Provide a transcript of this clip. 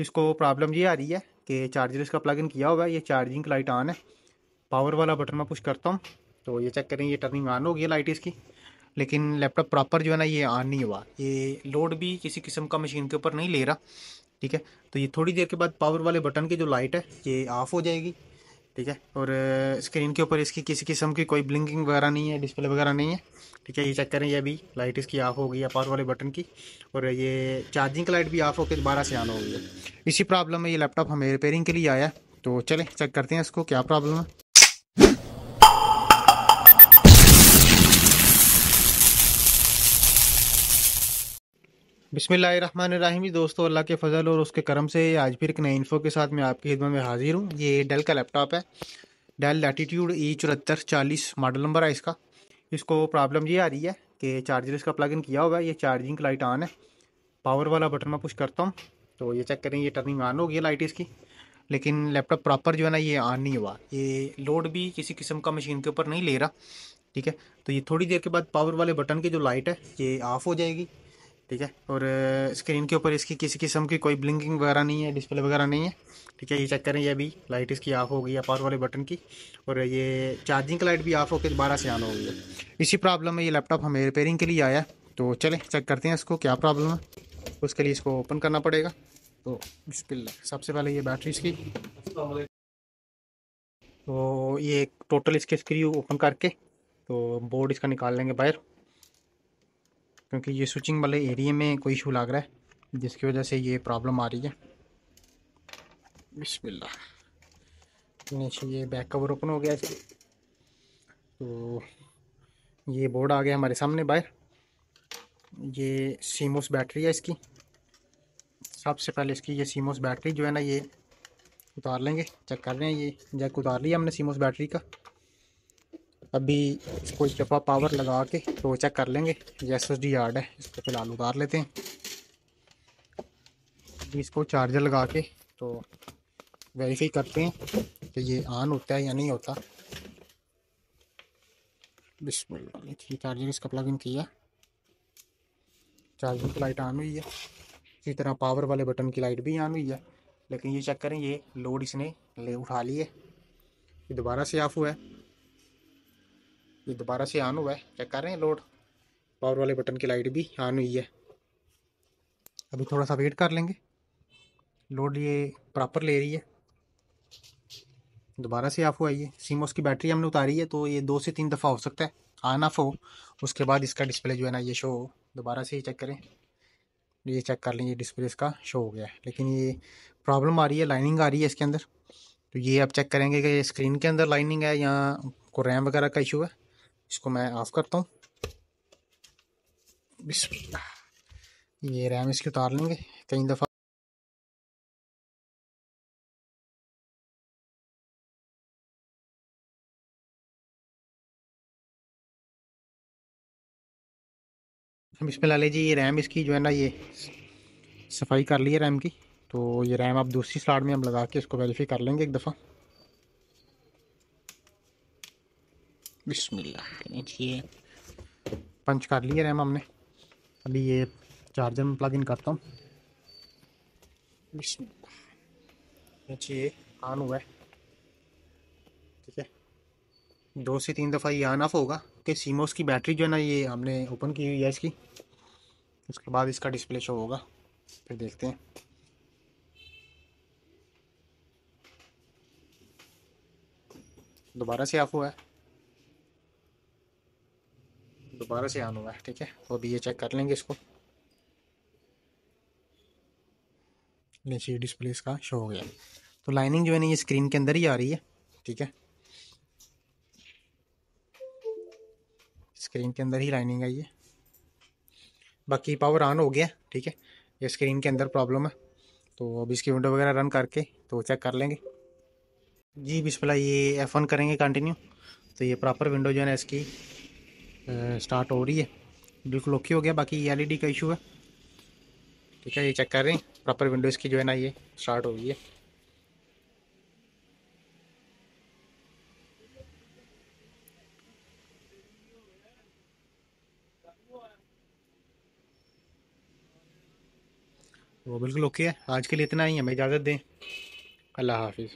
इसको प्रॉब्लम ये आ रही है कि चार्जर इसका प्लग इन किया हुआ है, ये चार्जिंग लाइट ऑन है। पावर वाला बटन मैं पुश करता हूँ तो ये चेक करें, ये टर्निंग ऑन हो गई है लाइट इसकी। लेकिन लैपटॉप प्रॉपर जो है ना ये ऑन नहीं हुआ, ये लोड भी किसी किस्म का मशीन के ऊपर नहीं ले रहा। ठीक है, तो ये थोड़ी देर के बाद पावर वाले बटन की जो लाइट है ये ऑफ हो जाएगी। ठीक है, और स्क्रीन के ऊपर इसकी किसी किस्म की कोई ब्लिंकिंग वगैरह नहीं है, डिस्प्ले वगैरह नहीं है। ठीक है, ये चेक करें, ये अभी लाइट इसकी ऑफ हो गई है पावर वाले बटन की, और ये चार्जिंग की लाइट भी ऑफ होकर दोबारा से ऑन हो गई है। इसी प्रॉब्लम में ये लैपटॉप हमें रिपेयरिंग के लिए आया है, तो चलें चेक करते हैं इसको क्या प्रॉब्लम है। बिस्मिल्लाहिर्रहमानिर्रहीम। दोस्तों, अल्लाह के फजल और उसके करम से आज फिर एक नई इन्फो के साथ मैं आपकी खिदमत में हाजिर हूँ। ये डेल का लैपटॉप है, del latitude E7440 model number है इसका। इसको प्रॉब्लम ये आ रही है कि चार्जर इसका प्लग इन किया हुआ है, ये चार्जिंग की लाइट ऑन है। पावर वाला बटन मैं पुश करता हूँ तो ये चेक करें, ये टर्निंग ऑन हो गई है लाइट इसकी। लेकिन लैपटॉप प्रॉपर जो है ना ये ऑन नहीं हुआ, ये लोड भी किसी किस्म का मशीन के ऊपर नहीं ले रहा। ठीक है, तो ये थोड़ी देर के बाद पावर वाले बटन की जो लाइट है ये ऑफ हो जाएगी। ठीक है, और स्क्रीन के ऊपर इसकी किसी किस्म की कोई ब्लिंकिंग वगैरह नहीं है, डिस्प्ले वगैरह नहीं है। ठीक है, ये चेक करें, ये अभी लाइट इसकी ऑफ हो गई है पावर वाले बटन की, और ये चार्जिंग की लाइट भी ऑफ होकर दोबारा से ऑन हो गई है। इसी प्रॉब्लम में ये लैपटॉप हमें रिपेयरिंग के लिए आया है, तो चलें चेक करते हैं इसको क्या प्रॉब्लम है। उसके लिए इसको ओपन करना पड़ेगा। तो बिस्मिल्लाह, सबसे पहले ये बैटरी इसकी, तो ये टोटल इसके स्क्रू ओपन करके तो बोर्ड इसका निकाल लेंगे बाहर, क्योंकि ये स्विचिंग वाले एरिया में कोई इशू लग रहा है जिसकी वजह से ये प्रॉब्लम आ रही है। बिस्मिल्लाह, नीचे ये बैक कवर ओपन हो गया इसका, तो ये बोर्ड आ गया हमारे सामने बाहर। ये सीमोस बैटरी है इसकी। सबसे पहले इसकी ये सीमोस बैटरी जो है ना ये उतार लेंगे। चेक कर रहे हैं, ये जैक उतार लिया हमने सीमोस बैटरी का। अभी इसको इस दफ़ा पावर लगा के तो चेक कर लेंगे। ये SSD हार्ड है, इसको फिलहाल उतार लेते हैं। अभी इसको चार्जर लगा के तो वेरीफाई करते हैं कि ये ऑन होता है या नहीं होता। बिस्मिल्लाह, ये चार्जर इसका प्लग इन किया, चार्जिंग की लाइट ऑन हुई है। इसी तरह पावर वाले बटन की लाइट भी ऑन हुई है, लेकिन ये चेक करें, ये लोड इसने ले उठा ली है। ये दोबारा से ऑफ हुआ है, ये दोबारा से ऑन हुआ है। चेक कर रहे हैं, लोड पावर वाले बटन की लाइट भी ऑन हुई है। अभी थोड़ा सा वेट कर लेंगे, लोड ये प्रॉपर ले रही है। दोबारा से ऑफ हुआ है। ये सीमोस की बैटरी हमने उतारी है, तो ये 2 से 3 दफ़ा हो सकता है ऑन ऑफ हो, उसके बाद इसका डिस्प्ले जो है ना ये शो हो। दोबारा से ही चेक करें, ये चेक कर लें, ये डिस्प्ले इसका शो हो गया है, लेकिन ये प्रॉब्लम आ रही है, लाइनिंग आ रही है इसके अंदर। तो ये अब चेक करेंगे कि ये स्क्रीन के अंदर लाइनिंग है या को रैम वगैरह का इशू है। इसको मैं ऑफ़ करता हूँ। बिस्मिल्लाह, ये रैम इसकी उतार लेंगे कई दफ़ा। बिस्मिल्लाह ले जी, ये रैम इसकी जो है ना ये सफाई कर ली है रैम की। तो ये रैम अब दूसरी स्लॉट में हम लगा के इसको वेरीफाई कर लेंगे एक दफ़ा। बिस्मिल्लाह, ये पंच कर लिया रैम हमने। अभी ये चार्जर में प्लग इन करता हूँ। बिस्मिल्लाह, ये ऑन हुआ है। ठीक है, 2 से 3 दफ़ा ये ऑन ऑफ होगा कि सीमोस की बैटरी जो है ना ये हमने ओपन की हुई है इसकी। उसके बाद इसका डिस्प्ले शो होगा, फिर देखते हैं। दोबारा से ऑफ हुआ है, दोबारा से ऑन हुआ है। ठीक है, तो अभी ये चेक कर लेंगे इसको। नीचे डिस्प्ले इसका शो हो गया, तो लाइनिंग जो है ना ये स्क्रीन के अंदर ही आ रही है। ठीक है, स्क्रीन के अंदर ही लाइनिंग है ये। बाकी पावर ऑन हो गया। ठीक है, ये स्क्रीन के अंदर प्रॉब्लम है, तो अब इसकी विंडो वगैरह रन करके तो चेक कर लेंगे। जी बिस्मिल्लाह, ये F1 करेंगे कंटिन्यू, तो ये प्रॉपर विंडो जो है ना इसकी स्टार्ट हो रही है। बिल्कुल ओके हो गया, बाकी LED का इशू है। ठीक है, ये चेक कर रहे हैं, प्रॉपर विंडोज़ की जो है ना ये स्टार्ट हो गई है। वो बिल्कुल ओके है। आज के लिए इतना ही, हमें इजाज़त दें। अल्लाह हाफिज़।